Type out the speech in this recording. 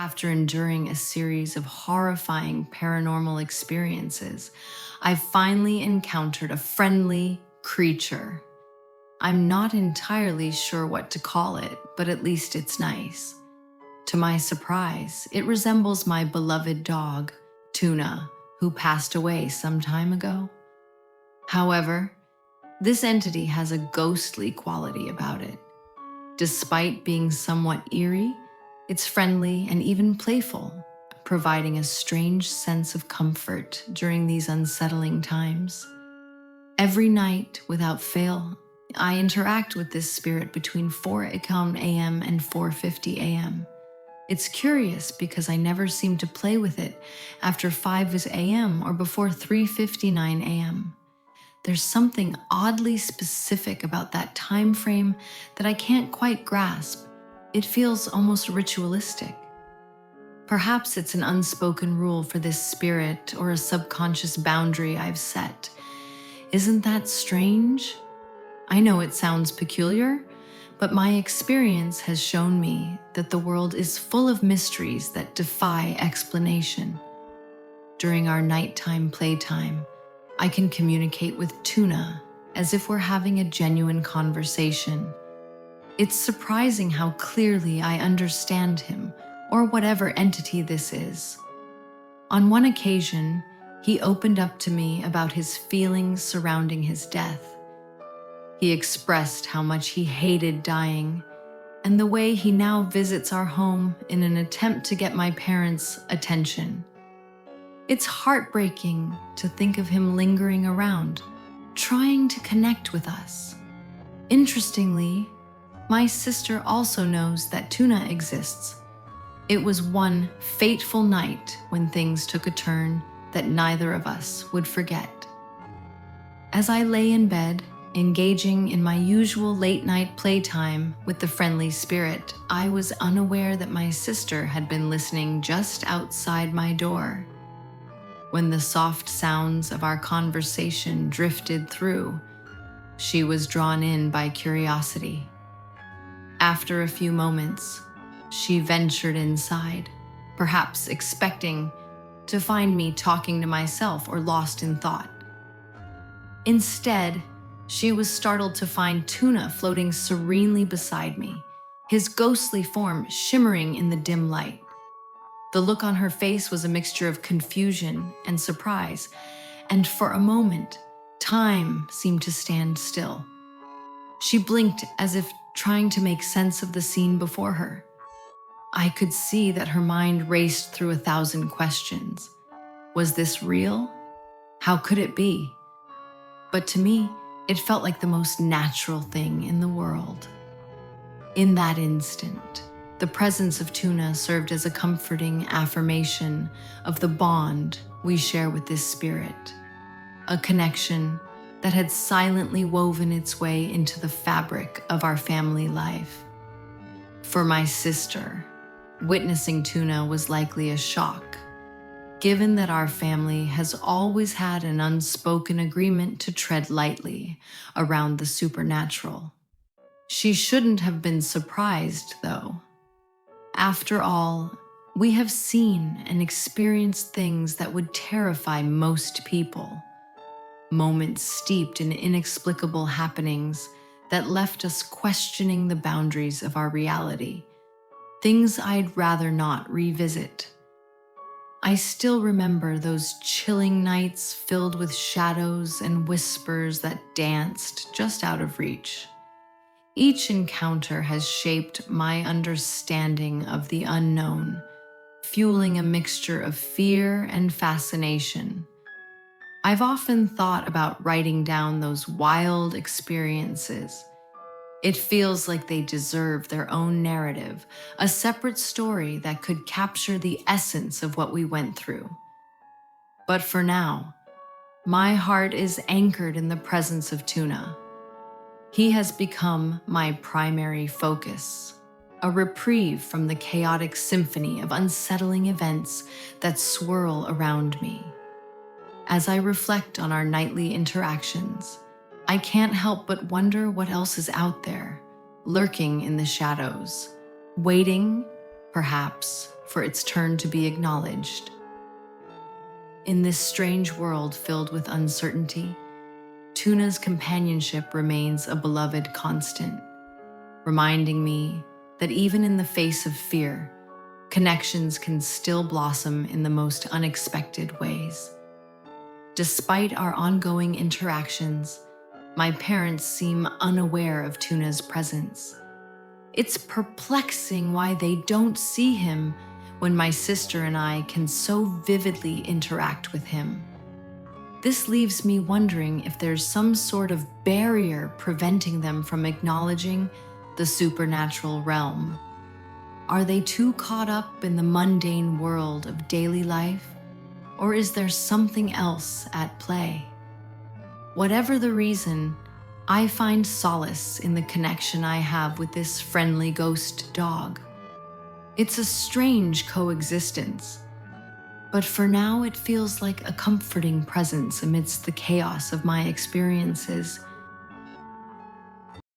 after enduring a series of horrifying paranormal experiences, I've finally encountered a friendly creature. I'm not entirely sure what to call it, but at least it's nice. To my surprise, it resembles my beloved dog, Tuna, who passed away some time ago. However, this entity has a ghostly quality about it. Despite being somewhat eerie, it's friendly and even playful, providing a strange sense of comfort during these unsettling times. Every night, without fail, I interact with this spirit between 4 a.m. and 4:50 a.m. It's curious because I never seem to play with it after 5 a.m. or before 3:59 a.m. There's something oddly specific about that time frame that I can't quite grasp. It feels almost ritualistic. Perhaps it's an unspoken rule for this spirit or a subconscious boundary I've set. Isn't that strange? I know it sounds peculiar, but my experience has shown me that the world is full of mysteries that defy explanation. During our nighttime playtime, I can communicate with Tuna as if we're having a genuine conversation. It's surprising how clearly I understand him, or whatever entity this is. On one occasion, he opened up to me about his feelings surrounding his death. He expressed how much he hated dying, and the way he now visits our home in an attempt to get my parents' attention. It's heartbreaking to think of him lingering around, trying to connect with us. Interestingly, my sister also knows that Tuna exists. It was one fateful night when things took a turn that neither of us would forget. As I lay in bed, engaging in my usual late-night playtime with the friendly spirit, I was unaware that my sister had been listening just outside my door. When the soft sounds of our conversation drifted through, she was drawn in by curiosity. After a few moments, she ventured inside, perhaps expecting to find me talking to myself or lost in thought. Instead, she was startled to find Tuna floating serenely beside me, his ghostly form shimmering in the dim light. The look on her face was a mixture of confusion and surprise, and for a moment, time seemed to stand still. She blinked as if trying to make sense of the scene before her. I could see that her mind raced through 1,000 questions. Was this real? How could it be? But to me, it felt like the most natural thing in the world. In that instant, the presence of Tuna served as a comforting affirmation of the bond we share with this spirit, a connection that had silently woven its way into the fabric of our family life. For my sister, witnessing Tuna was likely a shock, given that our family has always had an unspoken agreement to tread lightly around the supernatural. She shouldn't have been surprised, though. After all, we have seen and experienced things that would terrify most people. Moments steeped in inexplicable happenings that left us questioning the boundaries of our reality. Things I'd rather not revisit. I still remember those chilling nights filled with shadows and whispers that danced just out of reach. Each encounter has shaped my understanding of the unknown, fueling a mixture of fear and fascination. I've often thought about writing down those wild experiences. It feels like they deserve their own narrative, a separate story that could capture the essence of what we went through. But for now, my heart is anchored in the presence of Tuna. He has become my primary focus, a reprieve from the chaotic symphony of unsettling events that swirl around me. As I reflect on our nightly interactions, I can't help but wonder what else is out there, lurking in the shadows, waiting perhaps for its turn to be acknowledged. In this strange world filled with uncertainty, Tuna's companionship remains a beloved constant, reminding me that even in the face of fear, connections can still blossom in the most unexpected ways. Despite our ongoing interactions, my parents seem unaware of Tuna's presence. It's perplexing why they don't see him when my sister and I can so vividly interact with him. This leaves me wondering if there's some sort of barrier preventing them from acknowledging the supernatural realm. Are they too caught up in the mundane world of daily life? Or is there something else at play? Whatever the reason, I find solace in the connection I have with this friendly ghost dog. It's a strange coexistence, but for now it feels like a comforting presence amidst the chaos of my experiences.